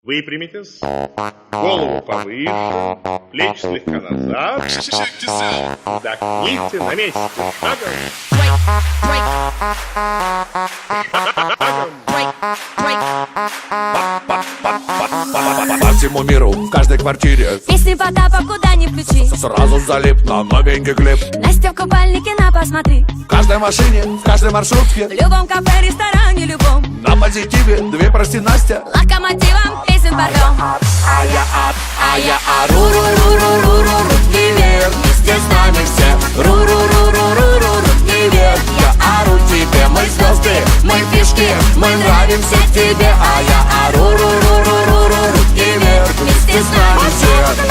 Выпрямитесь, голову повыше, плечи слегка назад. Вдохните на месте. Шагом. По всему миру, в каждой квартире Песни Потапа куда ни включи, сразу залип на новенький клип. Настя в купальнике на посмотри. В каждой машине, в каждой маршрутке, В любом кафе, ресторане, любом. на позитиве две, прости, Настя. Локомотивом песен потом. А я ру-ру-ру-ру-ру-ру, руки вверх, вместе с нами все. Ру-ру-ру-ру-ру-ру, руки вверх. Я ору тебе, мы звезды, мы фишки, мы нравимся тебе. А я ору, ру-ру-ру-ру-ру, руки вверх, вместе с нами все.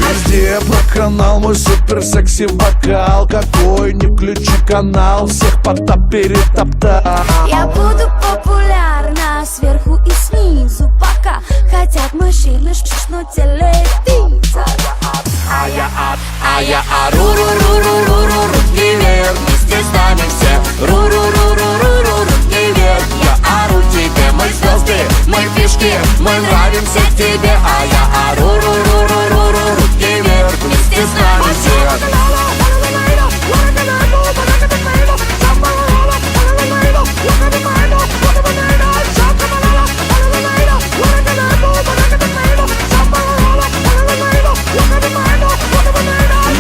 Везде про канал, мой супер секси вокал. Какой не включи канал, всех Потап перетоптал. Я буду популярна сверху и снизу, пока хотят мужчины шпшнуть телевизор. А я ору, ру-ру-ру-ру-ру, руки вверх, вместе с нами все. Ру-ру-ру-ру-ру-ру, руки вверх. Я ору тебе, мы звезды, мы фишки, мы нравимся тебе. А я ору, ру-ру-ру-ру-ру, руки вверх, вместе с нами все.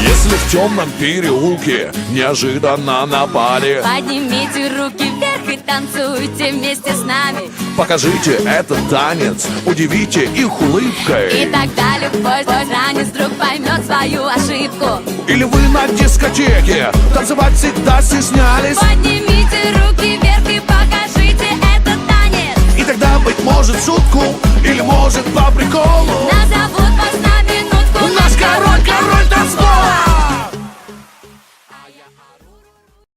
Если в темном переулке неожиданно напали, Поднимите руки вверх и танцуйте вместе с нами. покажите этот танец, удивите их И улыбкой. тогда любой ранец вдруг поймет свою ошибку. Или вы на дискотеке танцевать всегда стеснялись, Поднимите руки вверх и покажите этот танец. и тогда, быть может, в шутку, или может по приколу, На